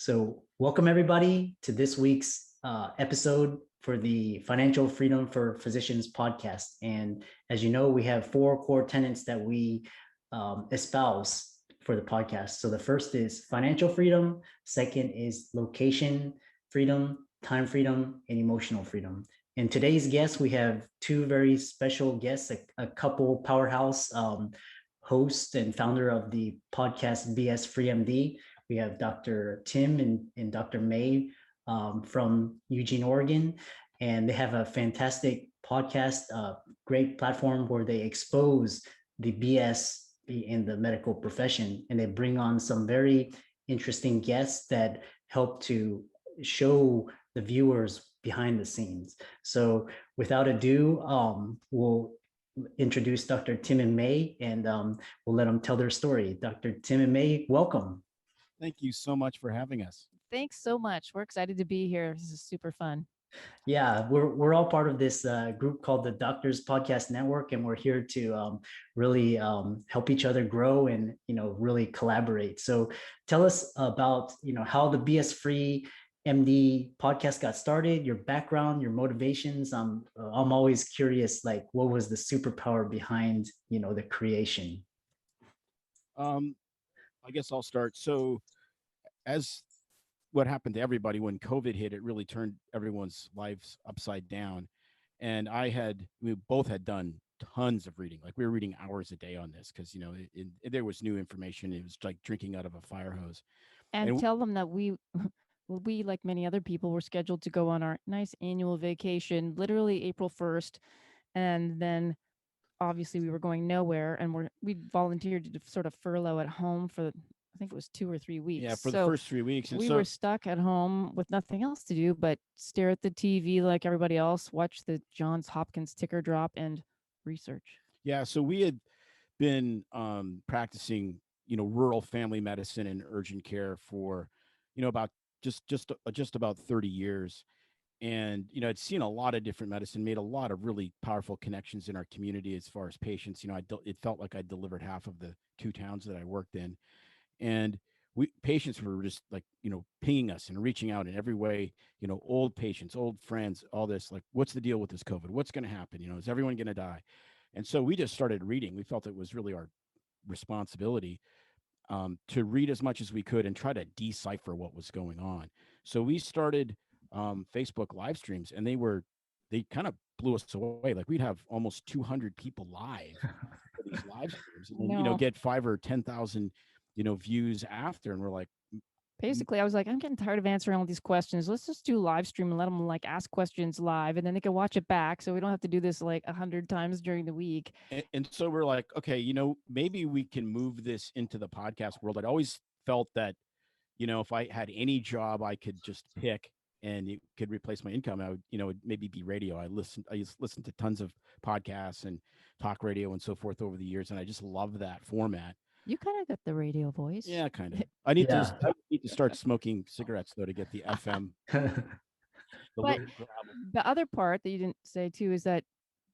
So, welcome everybody to this week's episode for the Financial Freedom for Physicians podcast. And as you know, we have four core tenets that we espouse for the podcast. So, the first is financial freedom, second is location freedom, time freedom, and emotional freedom. And today's guests, we have two very special guests, a couple powerhouse host and founder of the podcast BS Free MD. We have Dr. Tim and Dr. May from Eugene, Oregon, and they have a fantastic podcast, great platform where they expose the BS in the medical profession, and they bring on some very interesting guests that help to show the viewers behind the scenes. So without ado, we'll introduce Dr. Tim and May, and we'll let them tell their story. Dr. Tim and May, welcome. Thank you so much for having us. Thanks so much. We're excited to be here. This is super fun. Yeah, we're all part of this group called the Doctors Podcast Network, and we're here to really help each other grow and really collaborate. So, tell us about how the BS Free MD podcast got started, your background, your motivations. I'm always curious, like what was the superpower behind the creation? I guess I'll start. So, as what happened to everybody when COVID hit, it really turned everyone's lives upside down. And we both had done tons of reading. Like we were reading hours a day on this because, there was new information. It was like drinking out of a fire hose. And tell them that we, like many other people, were scheduled to go on our nice annual vacation, literally April 1st. And then obviously we were going nowhere, and we volunteered to sort of furlough at home for, I think it was 2 or 3 weeks. Yeah, for the first 3 weeks. And we were stuck at home with nothing else to do but stare at the TV like everybody else, watch the Johns Hopkins ticker drop, and research. Yeah, so we had been practicing, rural family medicine and urgent care for, about just about 30 years. And, I'd seen a lot of different medicine, made a lot of really powerful connections in our community as far as patients. It felt like I delivered half of the 2 towns that I worked in. And patients were just like, pinging us and reaching out in every way, old patients, old friends, all this, like, what's the deal with this COVID? What's going to happen? Is everyone going to die? And so we just started reading. We felt it was really our responsibility to read as much as we could and try to decipher what was going on. So we started Facebook live streams, and they kind of blew us away. Like we'd have almost 200 people live for these live streams, and then, get 5 or 10,000, views after. And we're like, basically, I was like, I'm getting tired of answering all these questions. Let's just do live stream and let them like ask questions live, and then they can watch it back. So we don't have to do this like 100 times during the week. And so we're like, okay, maybe we can move this into the podcast world. I'd always felt that, if I had any job I could just pick and it could replace my income, I would, it'd maybe be radio. I used to listen to tons of podcasts and talk radio and so forth over the years. And I just love that format. You kind of got the radio voice. Yeah, kind of. I need to start smoking cigarettes though to get the FM. But the other part that you didn't say too is that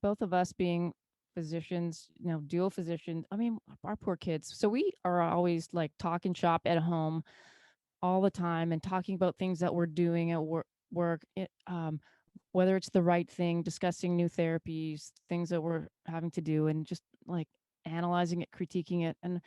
both of us being physicians, dual physicians, I mean, our poor kids. So we are always like talking shop at home all the time and talking about things that we're doing at work, whether it's the right thing, discussing new therapies, things that we're having to do, and just like analyzing it, critiquing it. And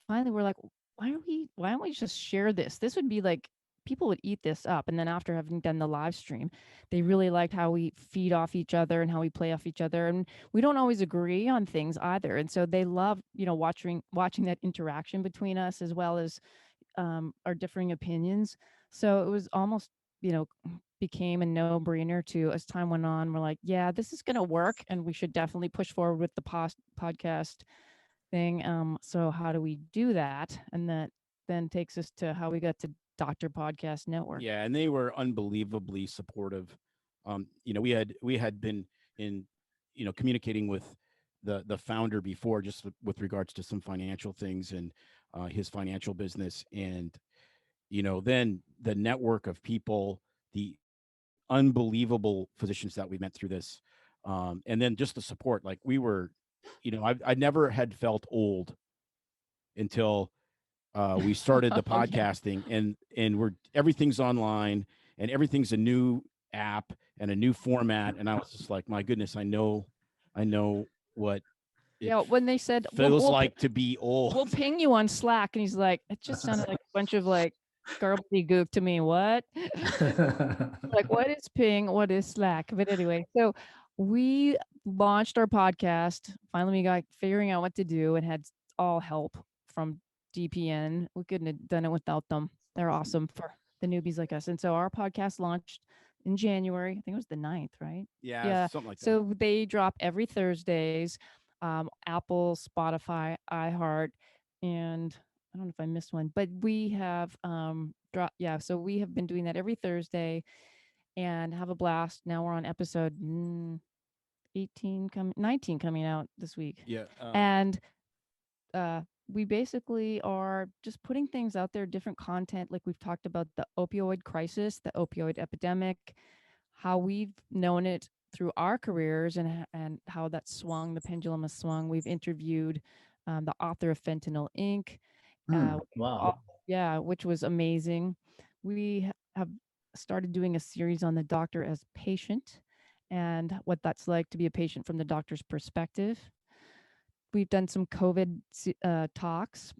finally we're like, why don't we just share this? This would be like, people would eat this up. And then after having done the live stream, they really liked how we feed off each other and how we play off each other. And we don't always agree on things either. And so they love, watching that interaction between us, as well as our differing opinions. So it was almost, became a no-brainer to, as time went on, we're like, yeah, this is going to work, and we should definitely push forward with the podcast thing. So how do we do that? And that then takes us to how we got to Doctor Podcast Network. Yeah, and they were unbelievably supportive. We had been in, communicating with the founder before, just with regards to some financial things and his financial business, and then the network of people, the unbelievable physicians that we met through this, and then just the support. Like we were, I never had felt old until we started the Oh, yeah. podcasting, and everything's online, and everything's a new app and a new format. And I was just like, my goodness, I know what it Yeah, when they said feels like to be we'll old. ping you on Slack, and he's like, it just sounded like a bunch of like gook to me. What? Like, what is ping? What is Slack? But anyway, so we launched our podcast. Finally, we got figuring out what to do and had all help from DPN. We couldn't have done it without them. They're awesome for the newbies like us. And so our podcast launched in January. I think it was the 9th, right? Yeah, Yeah. something like that. So they drop every Thursdays, Apple, Spotify, iHeart, and I don't know if I missed one, but we have yeah, so we have been doing that every Thursday and have a blast. Now we're on episode 19 coming out this week. Yeah. And we basically are just putting things out there, different content. Like we've talked about the opioid crisis, the opioid epidemic, how we've known it through our careers and how that swung, the pendulum has swung. We've interviewed the author of Fentanyl Inc. Wow. Yeah, which was amazing. We have started doing a series on the doctor as patient and what that's like to be a patient from the doctor's perspective. We've done some COVID talks,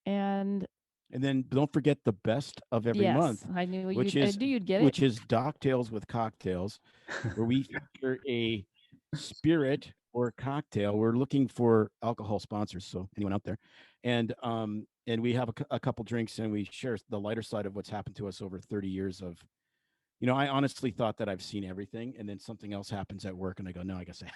and then don't forget the best of every yes, month, I knew I which knew you'd get it. is Docktails with Cocktails, where we feature a spirit or cocktail. We're looking for alcohol sponsors, so anyone out there, and we have a couple drinks, and we share the lighter side of what's happened to us over 30 years of. I honestly thought that I've seen everything, and then something else happens at work, and I go, no, I guess I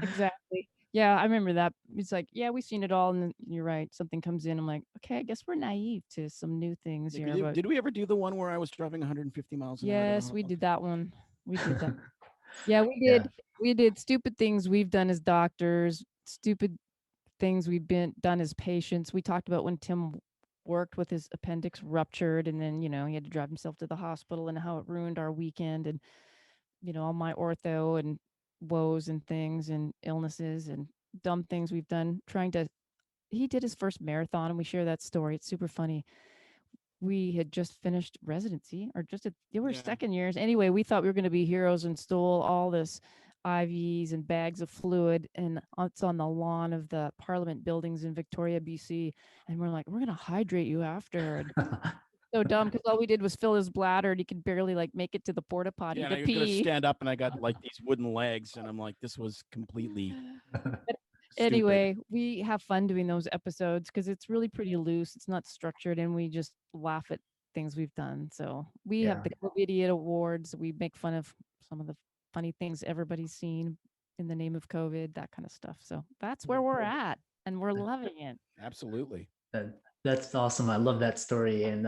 Exactly. Yeah, I remember that. It's like, yeah, we've seen it all, and then you're right. Something comes in. I'm like, okay, I guess we're naive to some new things here. But did we ever do the one where I was driving 150 miles an hour? yes, we did that one. We did that. Yeah, we Yeah. did. We did stupid things we've done as doctors, stupid things we've been done as patients. We talked about when Tim worked with his appendix ruptured, and then he had to drive himself to the hospital, and how it ruined our weekend, and all my ortho and woes and things and illnesses and dumb things we've done trying to. He did his first marathon, and we share that story. It's super funny. We had just finished residency, or they were second years. Anyway, we thought we were going to be heroes and stole all this IVs and bags of fluid, and it's on the lawn of the Parliament buildings in Victoria, BC. And we're like, we're going to hydrate you after. And so dumb, because all we did was fill his bladder, and he could barely make it to the porta potty to I pee. was gonna stand up, and I got like these wooden legs, and I'm like, this was completely. Anyway, we have fun doing those episodes because it's really pretty loose. It's not structured, and we just laugh at things we've done. So we have the COVID Idiot Awards. We make fun of some of the funny things everybody's seen in the name of COVID, that kind of stuff. So that's where we're at, and we're loving it. Absolutely. That's awesome. I love that story. And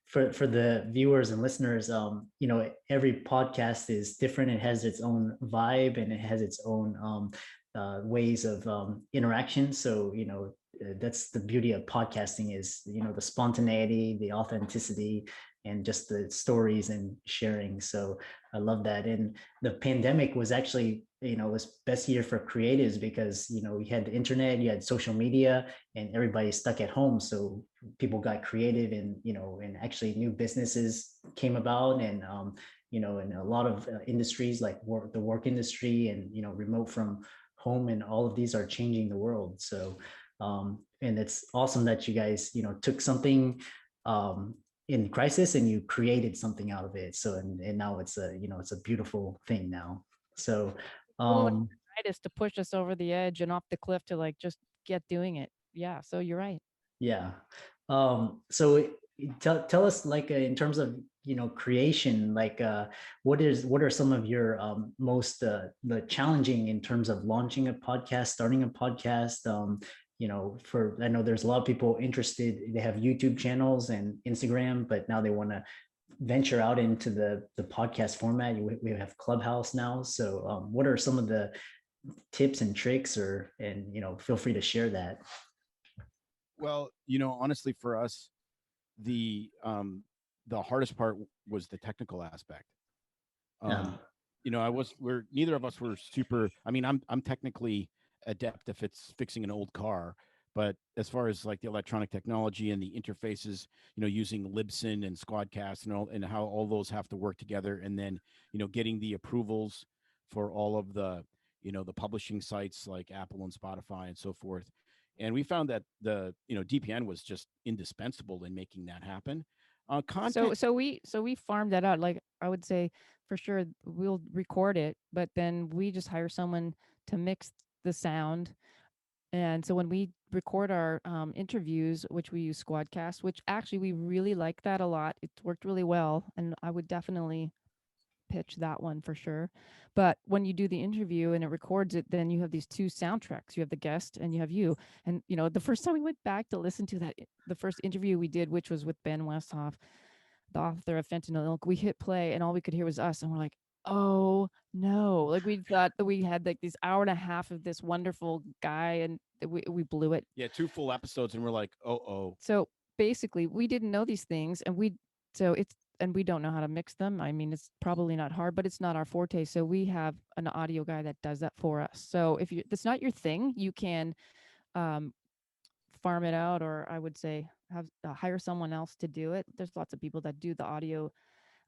for the viewers and listeners, every podcast is different. It has its own vibe, and it has its own ways of interaction. So that's the beauty of podcasting, is the spontaneity, the authenticity, and just the stories and sharing. So I love that. And the pandemic was actually was best year for creatives, because you had the internet, you had social media, and everybody's stuck at home. So people got creative, and and actually new businesses came about, and and a lot of industries like the work industry, and remote from home, and all of these are changing the world. So and it's awesome that you guys took something in crisis, and you created something out of it. So and now it's it's a beautiful thing now. So to push us over the edge and off the cliff to just get doing it. Yeah, so you're right. Yeah. So tell us, in terms of creation, what are some of your most the challenging in terms of launching a podcast, starting a podcast? I know there's a lot of people interested. They have YouTube channels and Instagram, but now they want to venture out into the podcast format. We have Clubhouse now. So what are some of the tips and tricks, and feel free to share that. Well, honestly, for us, the hardest part was the technical aspect. Neither of us were super. I mean, I'm technically adept if it's fixing an old car. But as far as like the electronic technology and the interfaces, using Libsyn and Squadcast and how all those have to work together, and then getting the approvals for all of the publishing sites like Apple and Spotify and so forth. And we found that the DPN was just indispensable in making that happen. So Content. we farmed that out. Like I would say for sure we'll record it, but then we just hire someone to mix the sound. And so when we record our interviews, which we use Squadcast, which actually we really like that a lot. It's worked really well, and I would definitely pitch that one for sure. But when you do the interview and it records it, then you have these two soundtracks. You have the guest and you have you. And the first time we went back to listen to that, the first interview we did, which was with Ben Westhoff, the author of Fentanyl Ilk, we hit play and all we could hear was us, and we're like, oh no, like we thought that we had like this hour and a half of this wonderful guy, and we blew it. Yeah, 2 full episodes, and we're like, oh. So basically we didn't know these things, and we don't know how to mix them. I mean, it's probably not hard, but it's not our forte. So we have an audio guy that does that for us. So if that's not your thing, you can um, farm it out, or I would say have hire someone else to do it. There's lots of people that do the audio,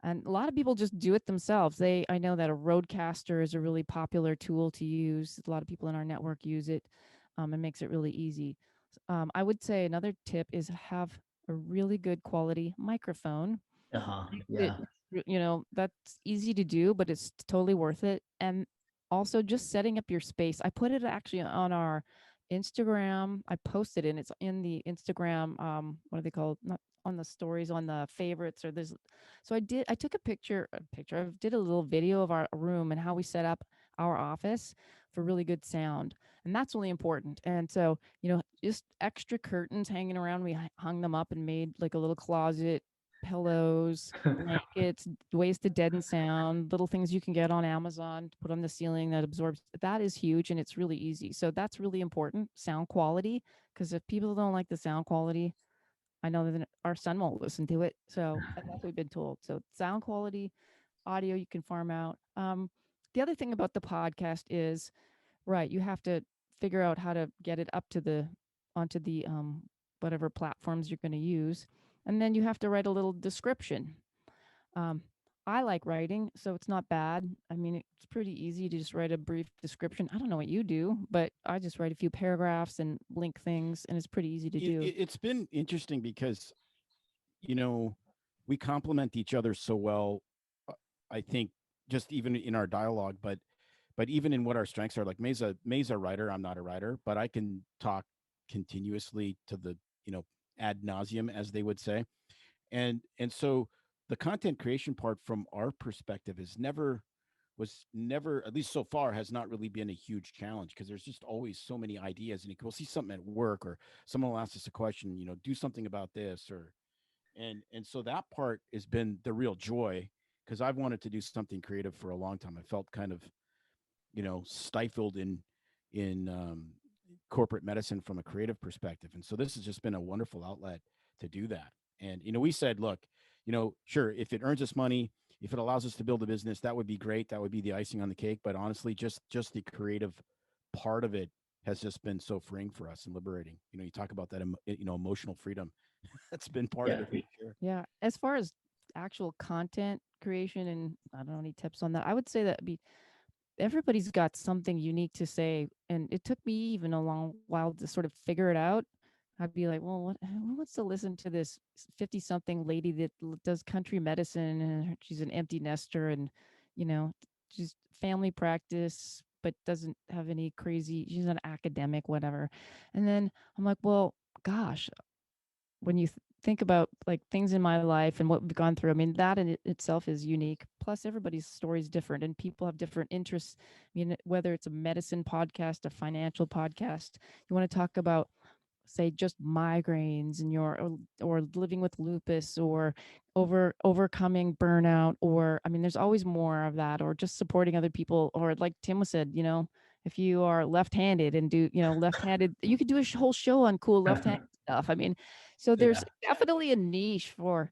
and a lot of people just do it themselves. I know that a Roadcaster is a really popular tool to use. A lot of people in our network use it. It makes it really easy. I would say another tip is have a really good quality microphone. Yeah. That's easy to do, but it's totally worth it. And also just setting up your space. I put it actually on our Instagram. I posted it, and it's in the Instagram, what are they called? Not on the stories, on the favorites, or there's so I took I did a little video of our room and how we set up our office for really good sound. And that's really important. And so, just extra curtains hanging around. We hung them up and made like a little closet, pillows, blankets, ways to deaden sound, little things you can get on Amazon to put on the ceiling that absorbs. That is huge, and it's really easy. So that's really important, sound quality, because if people don't like the sound quality, I know that our son won't listen to it. So that's what we've been told. So sound quality, audio you can farm out. The other thing about the podcast is, right, you have to figure out how to get it up to onto the whatever platforms you're going to use, and then you have to write a little description. um, I like writing, so it's not bad. I mean, it's pretty easy to just write a brief description. I don't know what you do, but I just write a few paragraphs and link things, and it's pretty easy to do. It's been interesting because you know we complement each other so well. uh, I think just even in our dialogue, but even in what our strengths are. Like May's a writer. I'm not a writer, but I can talk continuously to the ad nauseum, as they would say. And so the content creation part from our perspective was never, at least so far, has not really been a huge challenge, because there's just always so many ideas, and we'll see something at work, or someone will ask us a question, do something about this, or and so that part has been the real joy, because I've wanted to do something creative for a long time. I felt kind of stifled in corporate medicine from a creative perspective, and so this has just been a wonderful outlet to do that. And we said, look, sure, if it earns us money, if it allows us to build a business, that would be great. That would be the icing on the cake. But honestly, just the creative part of it has just been so freeing for us and liberating. You talk about that emotional freedom. That's been part of it for sure. Yeah. As far as actual content creation, and I don't know any tips on that, I would say that everybody's got something unique to say, and it took me even a long while to sort of figure it out. I'd be like, well, who wants to listen to this 50 something lady that does country medicine, and she's an empty nester, and you know she's family practice but doesn't have any crazy, she's an academic, whatever. And then I'm like, well, gosh, when you think about like things in my life and what we've gone through, I mean, that in itself is unique. Plus, everybody's story is different, and people have different interests. I mean, whether it's a medicine podcast, a financial podcast, you want to talk about, say, just migraines and or living with lupus, or overcoming burnout, or I mean, there's always more of that, or just supporting other people, or like Tim said, if you are left-handed and do left-handed, you could do a whole show on cool left-handed stuff. I mean, so there's definitely a niche for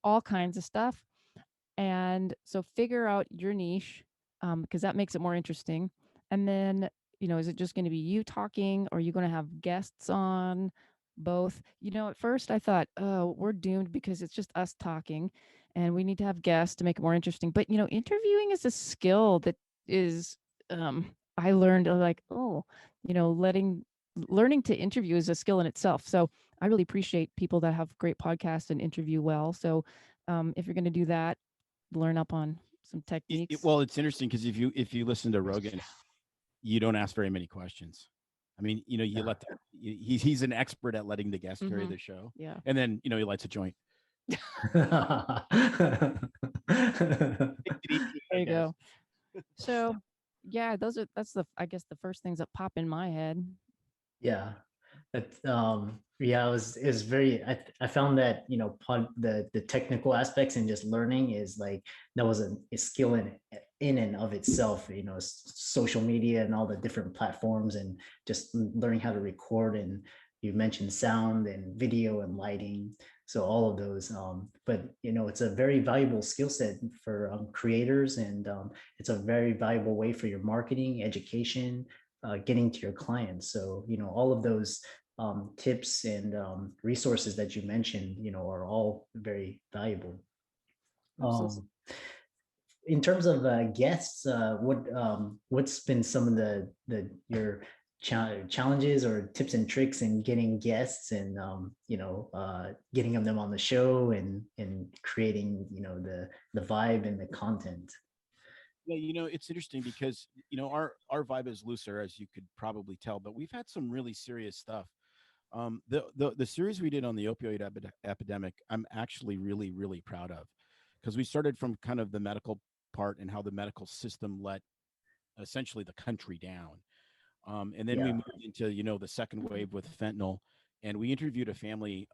all kinds of stuff. And so figure out your niche, because that makes it more interesting. And then is it just going to be you talking, or are you going to have guests on? Both. At first I thought, oh, we're doomed because it's just us talking, and we need to have guests to make it more interesting. But interviewing is a skill that is, I learned, like, oh, learning to interview is a skill in itself. So I really appreciate people that have great podcasts and interview well. So if you're going to do that, learn up on some techniques. Well, it's interesting because if you listen to Rogan, you don't ask very many questions. I mean, you let he's an expert at letting the guest carry the show. Yeah. And then, he lights a joint. There you go. So yeah, I guess the first things that pop in my head. Yeah. It was very, I found that, the technical aspects and just learning is like, that was a skill in and of itself, social media and all the different platforms, and just learning how to record. And you mentioned sound and video and lighting. So all of those, but it's a very valuable skill set for creators, and it's a very valuable way for your marketing, education, getting to your clients. So, all of those tips and resources that you mentioned, are all very valuable. In terms of guests, what's been some of your challenges or tips and tricks in getting guests, and getting them on the show, and creating the vibe and the content? Yeah, it's interesting because our vibe is looser, as you could probably tell, but we've had some really serious stuff. The series we did on the opioid epidemic, I'm actually really, really proud of, because we started from kind of the medical part and how the medical system let essentially the country down. And then we moved into, the second wave with fentanyl, and we interviewed a family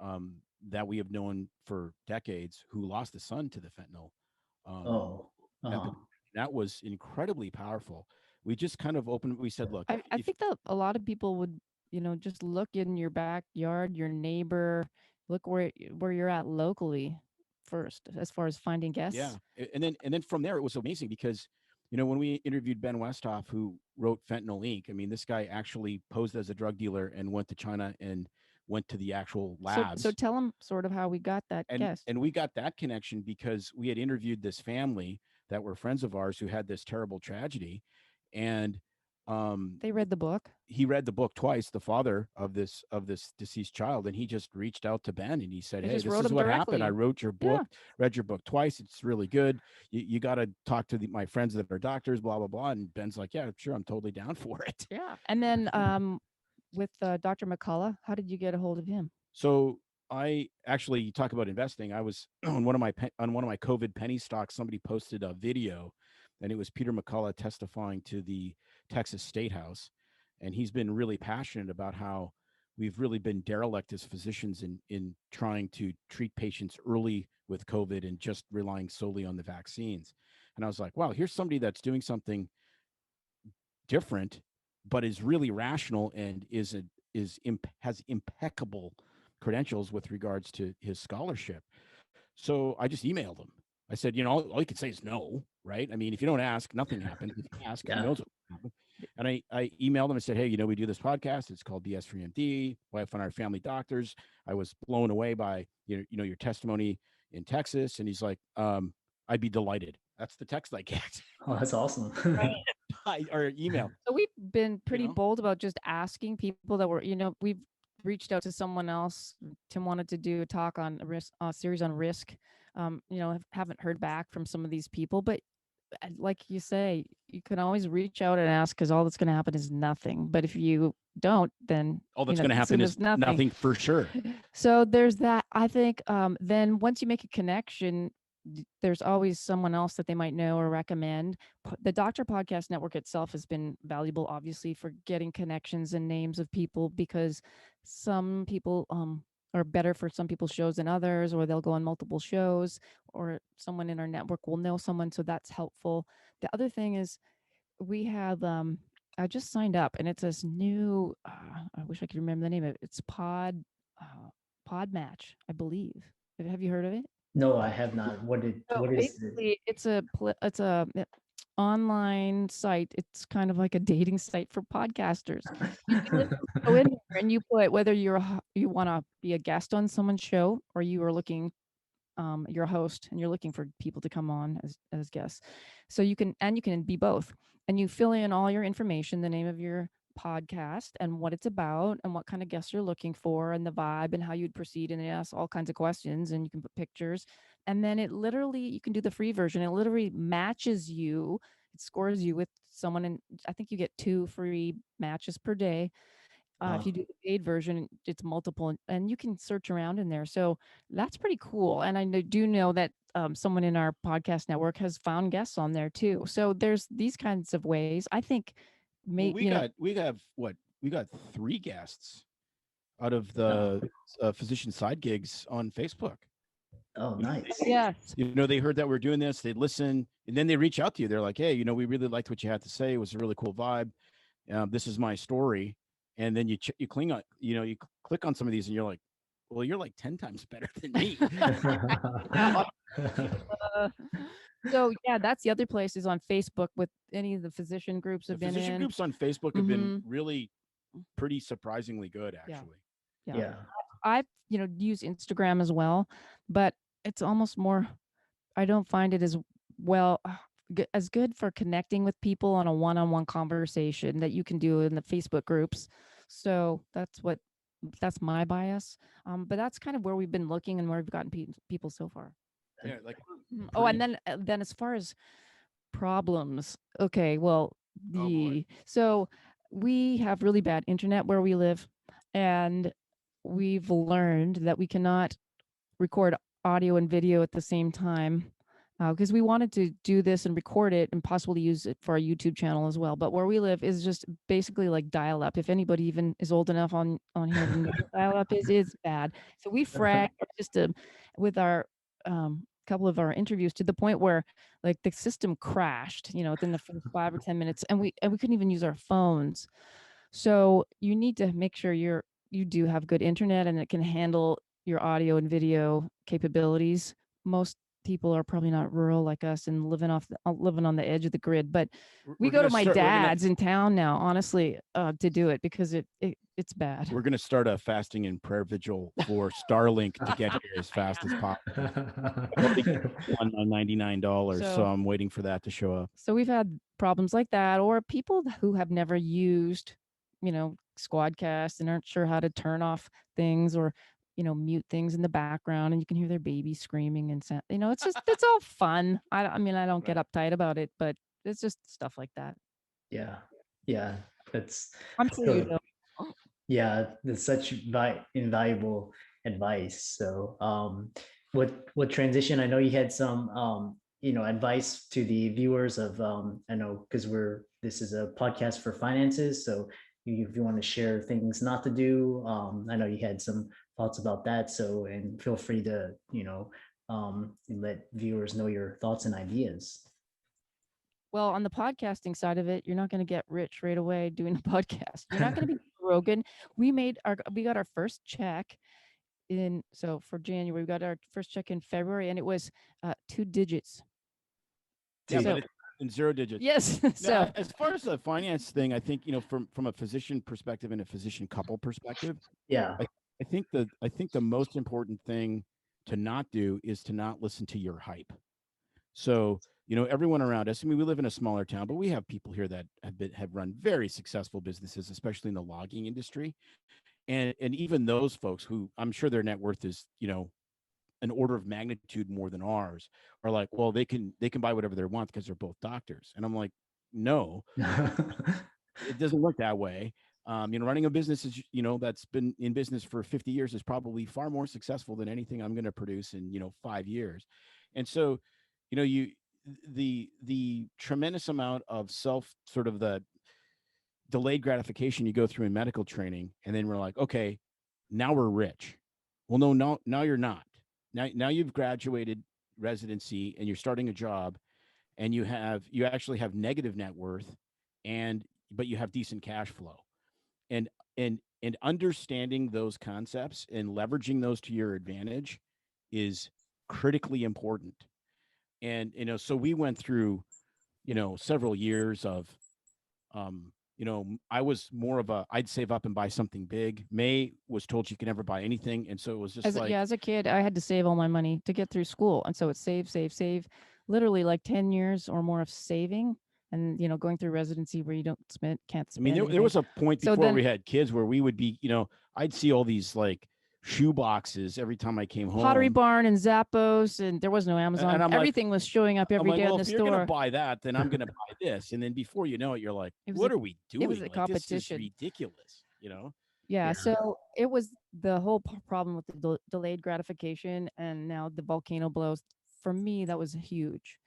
that we have known for decades who lost a son to the fentanyl. That was incredibly powerful. We just kind of opened. We said, "Look, I think that a lot of people would, just look in your backyard, your neighbor, look where you're at locally first, as far as finding guests." Yeah, and then from there, it was amazing because, when we interviewed Ben Westhoff, who wrote Fentanyl Inc. I mean, this guy actually posed as a drug dealer and went to China and went to the actual labs. So tell him sort of how we got that guest. And we got that connection because we had interviewed this family that were friends of ours who had this terrible tragedy, and they read the book. He read the book twice, the father of this deceased child, and he just reached out to Ben and he said, "Hey, this is what happened. I wrote your book, read your book twice. It's really good. You got to talk to my friends that are doctors, blah blah blah." And Ben's like, "Yeah, sure, I'm totally down for it." Yeah, and then with Dr. McCullough, how did you get a hold of him? So I actually, you talk about investing. I was on one of my COVID penny stocks. Somebody posted a video, and it was Peter McCullough testifying to the Texas State House, and he's been really passionate about how we've really been derelict as physicians in trying to treat patients early with COVID and just relying solely on the vaccines. And I was like, wow, here's somebody that's doing something different, but is really rational and has impeccable credentials with regards to his scholarship. So I just emailed him. I said, all you can say is no, right? I mean, if you don't ask, nothing happens. If you ask, who knows what will happen. And I emailed him and said, hey, we do this podcast. It's called BS Free MD, Wife and Our Family Doctors. I was blown away by your testimony in Texas. And he's like, I'd be delighted. That's the text I get. Oh, that's awesome. Or email. So we've been pretty bold about just asking people that were, we've reached out to someone else. Tim wanted to do a talk on a series on risk. Haven't heard back from some of these people, but like you say, you can always reach out and ask, because all that's going to happen is nothing. But if you don't, then all that's going to happen is nothing for sure. So there's that. I think then once you make a connection, there's always someone else that they might know or recommend. The Doctor Podcast Network itself has been valuable, obviously, for getting connections and names of people, because some people are better for some people's shows than others, or they'll go on multiple shows, or someone in our network will know someone, so that's helpful. The other thing is we have I just signed up, and it's this new I wish I could remember the name of it. It's Pod Match, I believe. Have you heard of it? No, I have not. What is it? It's a online site. It's kind of like a dating site for podcasters. You literally go in there and you put whether you want to be a guest on someone's show, or you are looking, you're a host and you're looking for people to come on as guests. So you can be both, and you fill in all your information, the name of your podcast and what it's about and what kind of guests you're looking for and the vibe and how you'd proceed, and they ask all kinds of questions, and you can put pictures, and then it literally, you can do the free version. It literally matches you. It scores you with someone, and I think you get 2 free matches per day. If you do the paid version, it's multiple, and you can search around in there. So that's pretty cool. And I do know that someone in our podcast network has found guests on there too. So there's these kinds of ways. I think, Well, we got 3 guests out of the physician side gigs on Facebook. Oh, nice. Yes. They heard that we're doing this, they'd listen, and then they reach out to you. They're like, hey, we really liked what you had to say. It was a really cool vibe. This is my story. And then you click on, you click on some of these and you're like, well, you're like 10 times better than me. So yeah, that's the other place, is on Facebook, with any of the physician groups have been physician in. groups on Facebook have been really pretty surprisingly good, actually. Yeah. I've used Instagram as well, but it's almost more, I don't find it as well as good for connecting with people on a one-on-one conversation that you can do in the Facebook groups. So that's my bias. But that's kind of where we've been looking and where we've gotten people so far. Yeah, like Oh, and then as far as problems, okay, well, so we have really bad internet where we live, and we've learned that we cannot record audio and video at the same time, because we wanted to do this and record it and possibly use it for our YouTube channel as well. But where we live is just basically like dial up. If anybody even is old enough on here to know what dial up is, it's bad. So we fragged just with our couple of our interviews, to the point where like the system crashed, within the first 5 or 10 minutes, and we couldn't even use our phones. So you need to make sure you do have good internet and it can handle your audio and video capabilities. Most people are probably not rural like us and living on the edge of the grid, but we go to my dad's in town now, honestly, to do it, because it's bad. We're going to start a fasting and prayer vigil for Starlink to get here as fast as possible. $99, so I'm waiting for that to show up. So we've had problems like that, or people who have never used, Squadcast and aren't sure how to turn off things, or mute things in the background, and you can hear their baby screaming, and it's just it's all fun. I mean, I don't get uptight about it, but it's just stuff like that. Yeah, that's, I'm sure you know. Yeah, that's such invaluable advice. So what transition, I know you had some advice to the viewers of, I know, because this is a podcast for finances, so if you want to share things not to do, I know you had some thoughts about that, so, and feel free to let viewers know your thoughts and ideas. Well, on the podcasting side of it, you're not going to get rich right away doing a podcast. You're not going to be Rogan. We got our first check for January. We got our first check in February, and it was 2 digits. Yeah, but it's in 0 digits. Yes. So now, as far as the finance thing, I think, from a physician perspective and a physician couple perspective, yeah, I think the most important thing to not do is to not listen to your hype. So, everyone around us, I mean, we live in a smaller town, but we have people here that have run very successful businesses, especially in the logging industry. And even those folks who I'm sure their net worth is, an order of magnitude more than ours, are like, well, they can buy whatever they want because they're both doctors. And I'm like, no, it doesn't work that way. Running a business is, that's been in business for 50 years is probably far more successful than anything I'm going to produce in, 5 years. And so, the tremendous amount of sort of the delayed gratification you go through in medical training, and then we're like, okay, now we're rich. Well, no, now you're not. Now you've graduated residency and you're starting a job, and you actually have negative net worth, but you have decent cash flow, and understanding those concepts and leveraging those to your advantage is critically important. And so we went through several years of, I was more of I'd save up and buy something big. May was told she could never buy anything. And so it was just like, as a kid, I had to save all my money to get through school. And so it's save, literally like 10 years or more of saving and, going through residency where you can't I mean, spend there anything. was a point So before we then had kids where we would be, I'd see all these like shoe boxes every time I came Pottery home. Barn and Zappos, and there was no Amazon. And I'm like, Everything was showing up every day well, in the if you're going to store. buy that, then I'm going to buy this. And then before you know it, you're like, what are we doing? It was a Like, this is competition. ridiculous, Yeah, Yeah. so it was the whole problem with the delayed gratification, and now the volcano blows. For me, that was huge.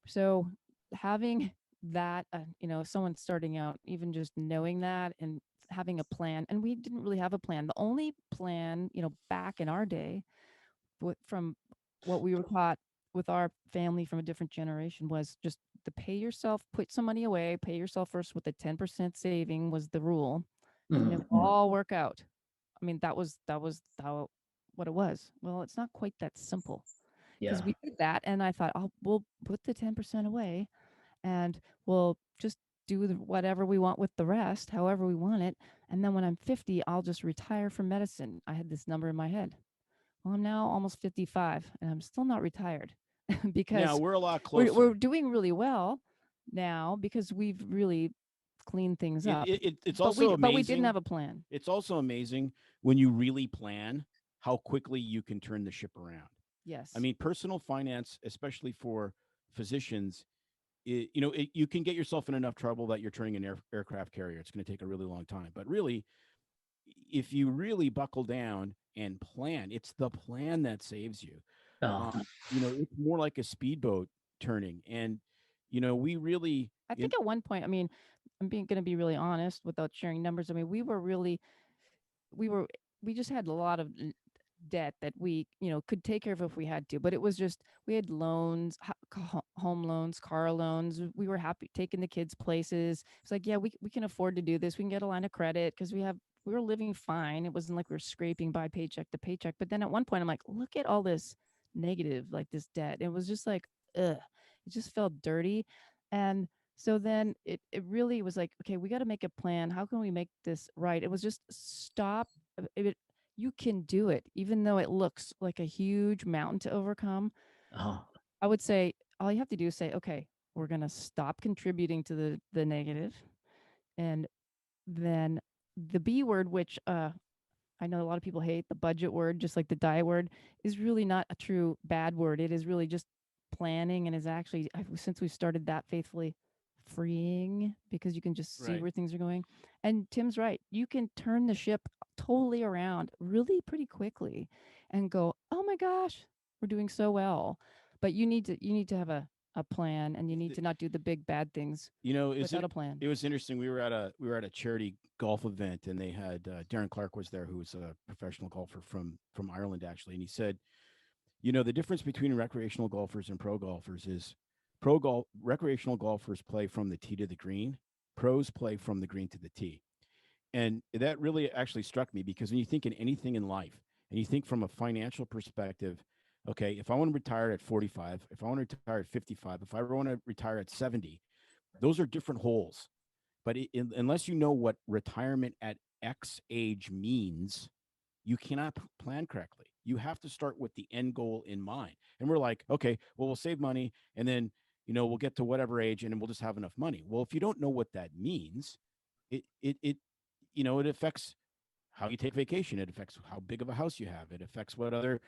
So having that, someone starting out, even just knowing that and having a plan, and we didn't really have a plan. The only plan, back in our day, from what we were taught with our family from a different generation, was just to pay yourself, put some money away, pay yourself first with a 10% saving was the rule, and it will all work out. I mean, that was how what it was. Well, it's not quite that simple, because Yeah. we did that, and I thought, we'll put the 10% away, and we'll just do whatever we want with the rest, however we want it. And then when I'm 50, I'll just retire from medicine. I had this number in my head. Well, I'm now almost 55, and I'm still not retired now because we're a lot closer. we're doing really well now because we've really cleaned things up. It's also amazing. But we didn't have a plan. It's also amazing when you really plan how quickly you can turn the ship around. Yes. I mean, personal finance, especially for physicians, you can get yourself in enough trouble that you're turning an aircraft carrier. It's going to take a really long time. But really, if you really buckle down and plan, it's the plan that saves you. It's more like a speedboat turning. And, we really, I think at one point, I mean, I'm going to be really honest without sharing numbers. I mean, we just had a lot of debt that we, could take care of if we had to, but it was just, we had loans, home loans, car loans. We were happy taking the kids places. It's like, yeah, we can afford to do this. We can get a line of credit because we were living fine. It wasn't like we were scraping by paycheck to paycheck. But then at one point I'm like, look at all this negative, like this debt. It was just like, ugh, it just felt dirty. And so then it really was like, okay, we got to make a plan. How can we make this right? It was just stop. You can do it, even though it looks like a huge mountain to overcome. I would say all you have to do is say, okay, we're going to stop contributing to the negative. And then the B word, which I know a lot of people hate, the budget word, just like the diet word, is really not a true bad word. It is really just planning, and is actually, since we started that faithfully, freeing, because you can just see where things are going. And Tim's right. You can turn the ship totally around really pretty quickly and go, oh my gosh, we're doing so well. But you need to have a plan, and you need to not do the big bad things without a plan. It was interesting. We were at a charity golf event, and they had Darren Clark was there, who was a professional golfer from Ireland, actually. And he said, the difference between recreational golfers and pro golfers is recreational golfers play from the tee to the green. Pros play from the green to the tee. And that really actually struck me, because when you think in anything in life, and you think from a financial perspective, okay, if I want to retire at 45, if I want to retire at 55, if I want to retire at 70, those are different holes. But unless you know what retirement at X age means, you cannot plan correctly. You have to start with the end goal in mind. And we're like, okay, well, we'll save money, and then, we'll get to whatever age, and then we'll just have enough money. Well, if you don't know what that means, it affects how you take vacation. It affects how big of a house you have. It affects what other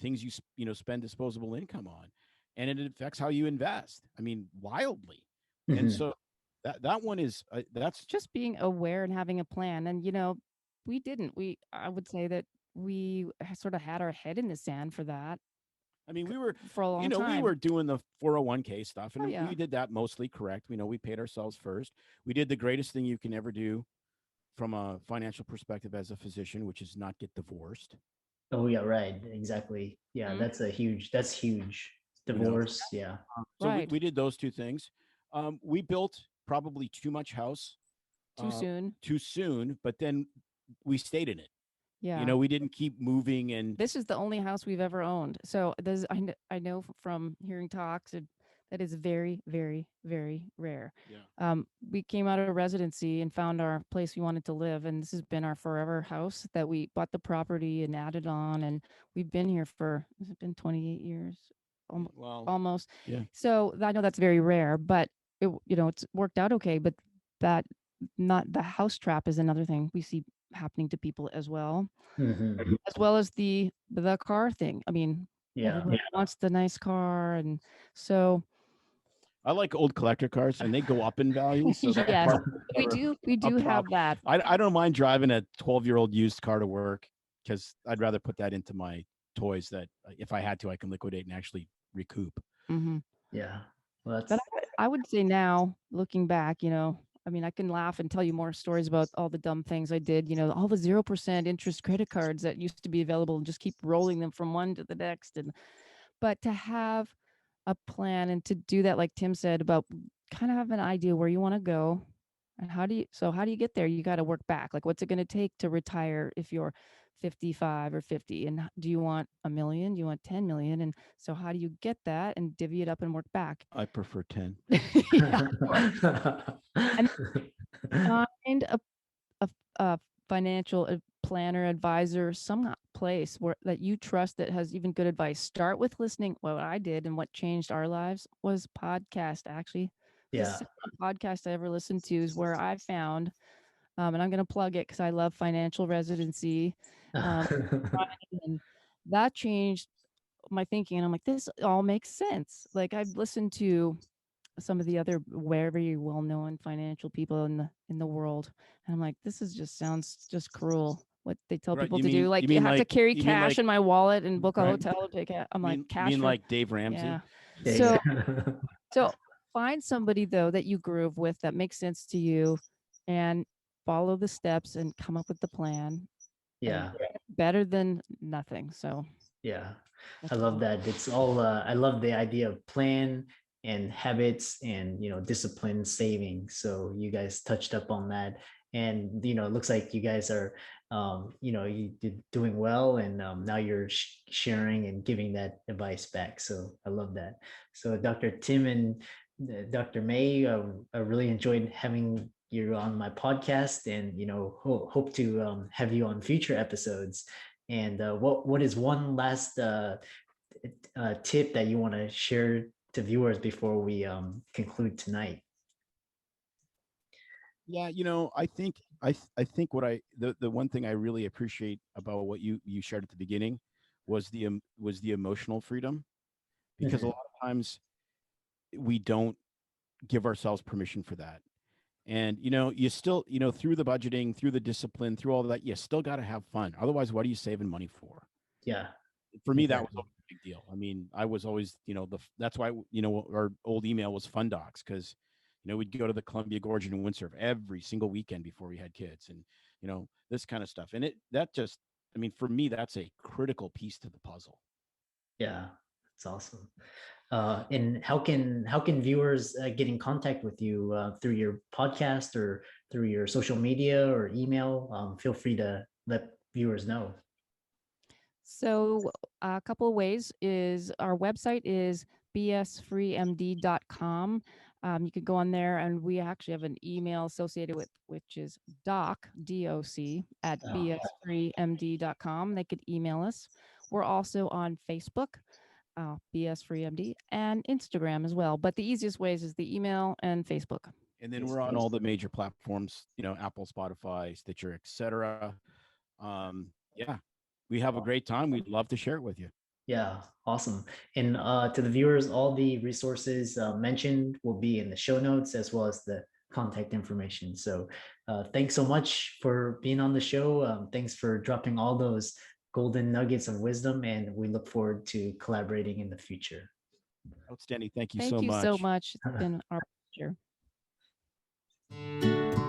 things you spend disposable income on, and it affects how you invest. I mean, wildly. And so that one is that's just being aware and having a plan. And I would say that we sort of had our head in the sand for that. I mean, we were for a long time. We were doing the 401k stuff, and yeah. we did that mostly correct. We paid ourselves first. We did the greatest thing you can ever do from a financial perspective as a physician, which is not get divorced. Oh yeah, right. Exactly. Yeah, that's huge. Divorce. Yeah. So we did those two things. We built probably too much house. Too soon, but then we stayed in it. Yeah. We didn't keep moving. And this is the only house we've ever owned. So I know from hearing talks, and That is very, very, very rare. Yeah. We came out of residency and found our place we wanted to live, and this has been our forever house that we bought the property and added on, and we've been here for, has it been 28 years? Well, Almost. yeah. So I know that's very rare, but it's worked out okay. But that not the house trap is another thing we see happening to people as well, as well as the car thing. I mean, Yeah. everybody wants the nice car, and so I like old collector cars, and they go up in value. So that yes, part we do a have problem. that. I don't mind driving a 12-year-old used car to work because I'd rather put that into my toys that if I had to, I can liquidate and actually recoup. Hmm. Yeah. Well, But that's I would say now, looking back, I mean, I can laugh and tell you more stories about all the dumb things I did. All the 0% interest credit cards that used to be available, and just keep rolling them from one to the next. But to have a plan and to do that, like Tim said, about kind of have an idea where you want to go, and how do you get there? You got to work back. Like, what's it going to take to retire if you're 55 or 50? And do you want a million? Do you want 10 million? And so how do you get that and divvy it up and work back? I prefer 10. Yeah. And find a financial planner, advisor, some place where that you trust that has even good advice. Start with listening. What I did and what changed our lives was podcast. Actually, the yeah. second podcast I ever listened to is where I found, and I'm going to plug it because I love financial residency, and that changed my thinking. And I'm like, this all makes sense. Like, I've listened to some of the other very well-known financial people in the world, and I'm like, this is just sounds just cruel what they tell Right? people to do. Like, you have to carry cash in my wallet and book a Right. hotel. I'm like, You cash mean for like Dave Ramsey? yeah. Yeah, So find somebody though that you groove with that makes sense to you, and follow the steps and come up with the plan. yeah. Better than nothing. So Yeah. I that's love that. It's all I love the idea of plan and habits and discipline saving. So you guys touched up on that. And it looks like you guys are you did doing well, and now you're sharing and giving that advice back. So I love that. So Dr. Tim and Dr. May, I really enjoyed having you on my podcast, and hope to have you on future episodes. And what is one last tip that you want to share to viewers before we conclude tonight? Yeah, I think what the one thing I really appreciate about what you shared at the beginning was the emotional freedom, because a Mhm. lot of times we don't give ourselves permission for that. And you still, through the budgeting, through the discipline, through all that, you still got to have fun. Otherwise, what are you saving money for? Yeah, For me, that was exactly. always a big deal. I mean, I was always, that's why, our old email was Fun Docs, because, we'd go to the Columbia Gorge and windsurf every single weekend before we had kids, and, this kind of stuff. And I mean, for me, that's a critical piece to the puzzle. Yeah, that's awesome. And how can viewers get in contact with you through your podcast or through your social media or email? Feel free to let viewers know. So a couple of ways is our website is bsfreemd.com. You could go on there, and we actually have an email associated with, which is doc at Oh, bsfreemd.com. They could email us. We're also on Facebook, bsfreemd, and Instagram as well. But the easiest ways is the email and Facebook. And then we're on all the major platforms, Apple, Spotify, Stitcher, etc. Yeah, we have a great time. We'd love to share it with you. yeah, awesome. And to the viewers, all the resources mentioned will be in the show notes as well as the contact information. So thanks so much for being on the show. Thanks for dropping all those golden nuggets of wisdom, and we look forward to collaborating in the future. Outstanding. Thank you Thank so you so much. much. It's been our pleasure.